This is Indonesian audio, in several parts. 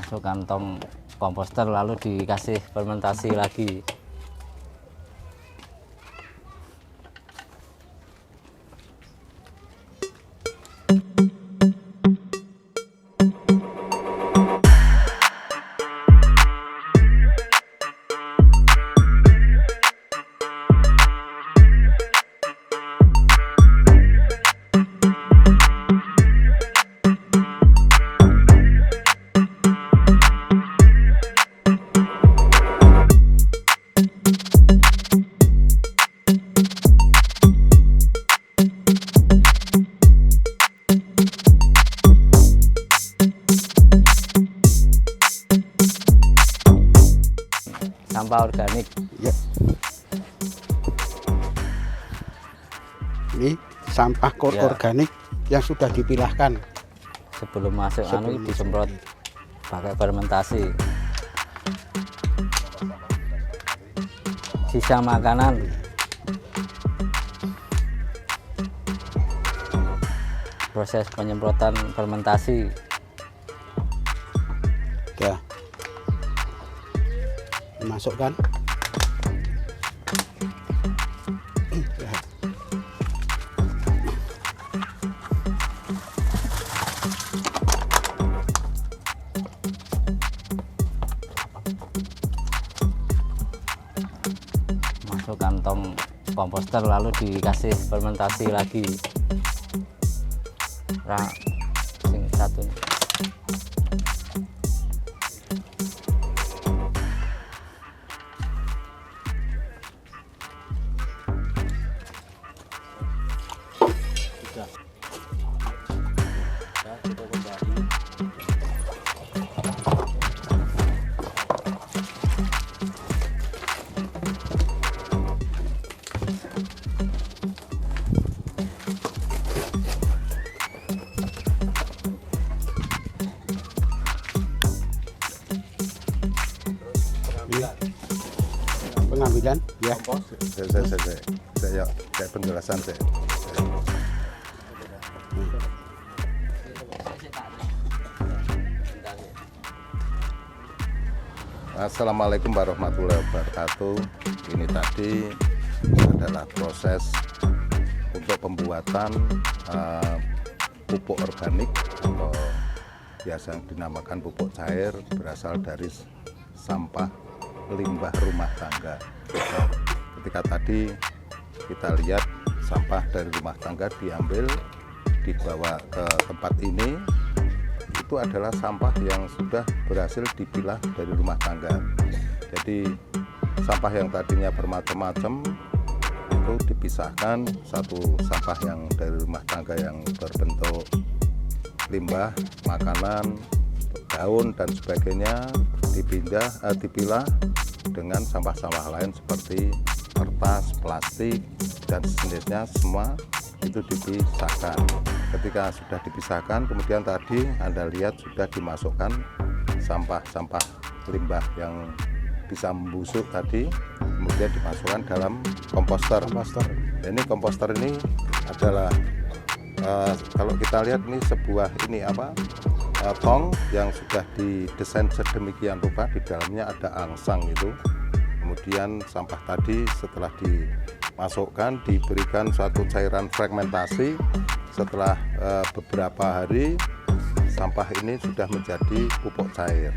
masuk kantong komposter lalu dikasih fermentasi lagi. Sampah organik. Ya. Ini sampah Ya. organik yang sudah dipilahkan. Sebelum masuk Sebelum disemprot pakai fermentasi. Sisa makanan. Proses penyemprotan fermentasi. Ya. Dimasukkan. Ya. Masuk kantong komposter lalu dikasih fermentasi lagi. Sing satu. Pengambilan ya. Saya kayak penjelasan saya. Assalamualaikum warahmatullahi wabarakatuh. Ini tadi adalah proses untuk pembuatan pupuk organik atau biasa dinamakan pupuk cair berasal dari sampah limbah rumah tangga. Ketika tadi kita lihat sampah dari rumah tangga diambil, dibawa ke tempat ini, itu adalah sampah yang sudah berhasil dipilah dari rumah tangga. Jadi sampah yang tadinya bermacam-macam itu dipisahkan, satu sampah yang dari rumah tangga yang berbentuk limbah, makanan, daun dan sebagainya dipilah dengan sampah-sampah lain seperti kertas, plastik dan sejenisnya, semua itu dipisahkan. Ketika sudah dipisahkan, kemudian tadi Anda lihat sudah dimasukkan sampah-sampah limbah yang bisa membusuk tadi, kemudian dimasukkan dalam komposter. Ini komposter ini adalah kalau kita lihat ini sebuah tong yang sudah didesain sedemikian rupa, di dalamnya ada angsang itu. Kemudian sampah tadi setelah dimasukkan diberikan suatu cairan fragmentasi. Setelah beberapa hari sampah ini sudah menjadi pupuk cair.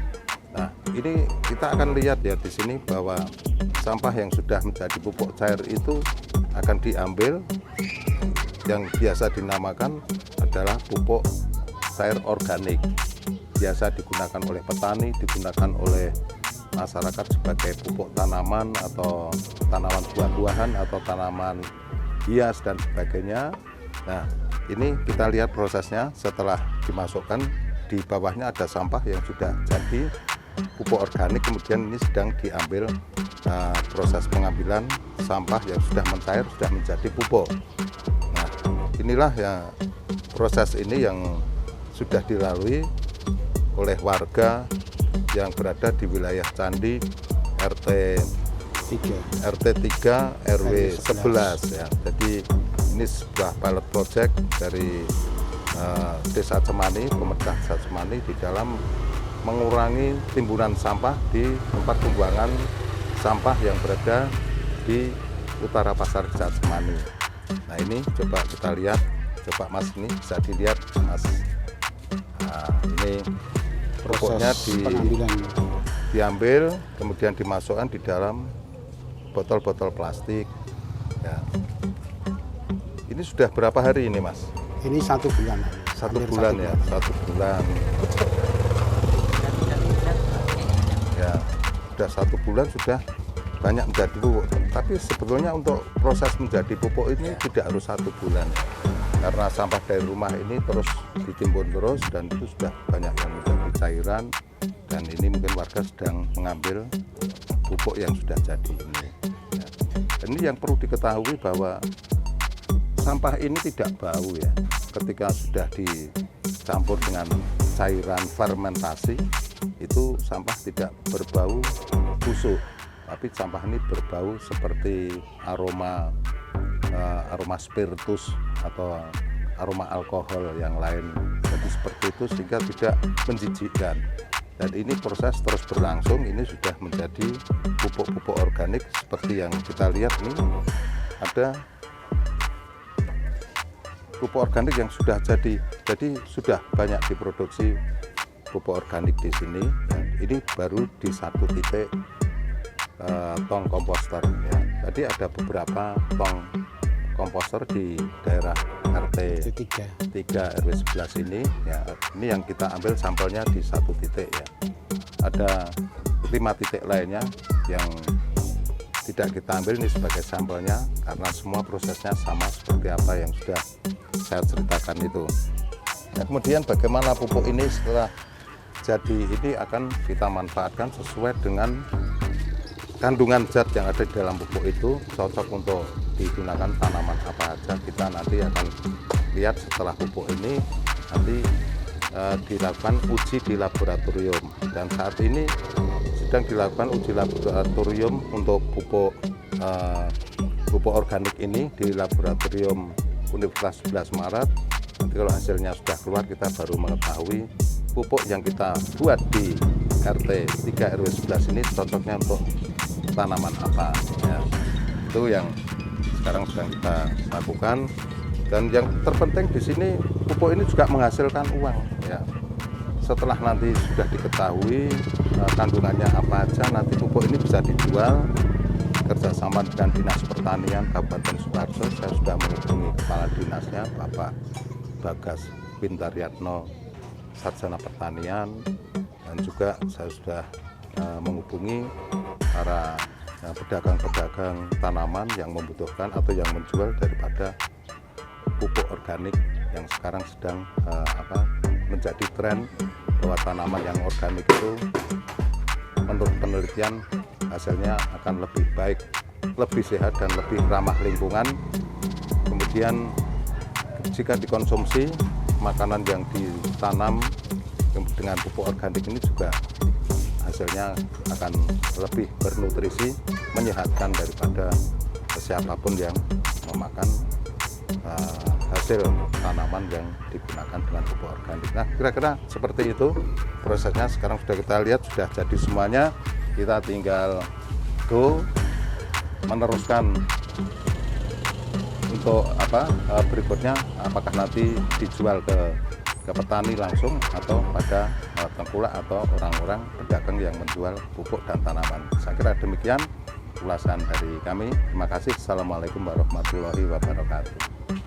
Nah, ini kita akan lihat ya di sini bahwa sampah yang sudah menjadi pupuk cair itu akan diambil, yang biasa dinamakan adalah pupuk cair organik. Biasa digunakan oleh petani, digunakan oleh masyarakat sebagai pupuk tanaman atau tanaman buah-buahan atau tanaman hias dan sebagainya. Nah, ini kita lihat prosesnya setelah dimasukkan, di bawahnya ada sampah yang sudah jadi pupuk organik, kemudian ini sedang diambil proses pengambilan sampah yang sudah mencair, sudah menjadi pupuk. Nah, inilah ya proses ini yang sudah dilalui oleh warga yang berada di wilayah Candi RT 3 RW 11 ya. Jadi ini sebuah pilot project dari Desa Cemani, pemerintah Desa Cemani di dalam mengurangi timbunan sampah di tempat pembuangan sampah yang berada di utara Pasar Getsemani. Nah ini coba kita lihat, coba Mas, ini bisa dilihat Mas. Nah, ini pupuknya pengambilan. diambil, kemudian dimasukkan di dalam botol-botol plastik. Ya. Ini sudah berapa hari ini, Mas? Ini 1 bulan. Satu Hampir bulan ya, 1 bulan. Ya, sudah 1 bulan sudah banyak menjadi pupuk. Tapi sebetulnya untuk proses menjadi pupuk ini tidak harus 1 bulan. Karena sampah dari rumah ini terus ditimbun terus dan itu sudah banyak yang menjadi cairan. Dan ini mungkin warga sedang mengambil pupuk yang sudah jadi ini. Ya. Dan ini yang perlu diketahui bahwa sampah ini tidak bau ya. Ketika sudah dicampur dengan cairan fermentasi, itu sampah tidak berbau busuk, tapi sampah ini berbau seperti aroma spiritus atau aroma alkohol yang lain. Jadi seperti itu sehingga tidak menjijikkan. Dan ini proses terus berlangsung, ini sudah menjadi pupuk-pupuk organik seperti yang kita lihat nih. Ada pupuk organik yang sudah jadi sudah banyak diproduksi pupuk organik di sini. Ya, ini baru di 1 titik tong komposter. Ya. Jadi ada beberapa tong komposter di daerah RT 3 RW 11 ini. Ya, ini yang kita ambil sampelnya di 1 titik ya. Ada 5 titik lainnya yang tidak kita ambil ini sebagai sampelnya karena semua prosesnya sama seperti apa yang sudah saya ceritakan itu. Nah, kemudian bagaimana pupuk ini setelah jadi ini akan kita manfaatkan sesuai dengan kandungan zat yang ada di dalam pupuk itu, cocok untuk digunakan tanaman apa aja. Kita nanti akan lihat setelah pupuk ini nanti dilakukan uji di laboratorium, dan saat ini sedang dilakukan uji laboratorium untuk pupuk organik ini di laboratorium Universitas 11 Maret. Nanti kalau hasilnya sudah keluar kita baru mengetahui pupuk yang kita buat di RT 3 RW 11 ini cocoknya untuk tanaman apa ya. Itu yang sekarang sedang kita lakukan. Dan yang terpenting di sini pupuk ini juga menghasilkan uang ya. Setelah nanti sudah diketahui kandungannya apa aja, nanti pupuk ini bisa dijual. Kerjasama dengan Dinas Pertanian Kabupaten Sukoharjo, saya sudah menghubungi Kepala Dinasnya Bapak Bagas Pintaryatno, Sarjana Pertanian, dan juga saya sudah menghubungi para pedagang-pedagang tanaman yang membutuhkan atau yang menjual daripada pupuk organik yang sekarang sedang menjadi tren, bahwa tanaman yang organik itu menurut penelitian hasilnya akan lebih baik, lebih sehat dan lebih ramah lingkungan. Kemudian jika dikonsumsi makanan yang ditanam dengan pupuk organik ini juga hasilnya akan lebih bernutrisi, menyehatkan daripada siapapun yang memakan hasil tanaman yang digunakan dengan pupuk organik. Nah, kira-kira seperti itu prosesnya. Sekarang sudah kita lihat sudah jadi semuanya. Kita tinggal go meneruskan untuk berikutnya, apakah nanti dijual ke petani langsung atau pada tengkulak atau orang-orang pedagang yang menjual pupuk dan tanaman. Saya kira demikian ulasan dari kami. Terima kasih. Assalamualaikum warahmatullahi wabarakatuh.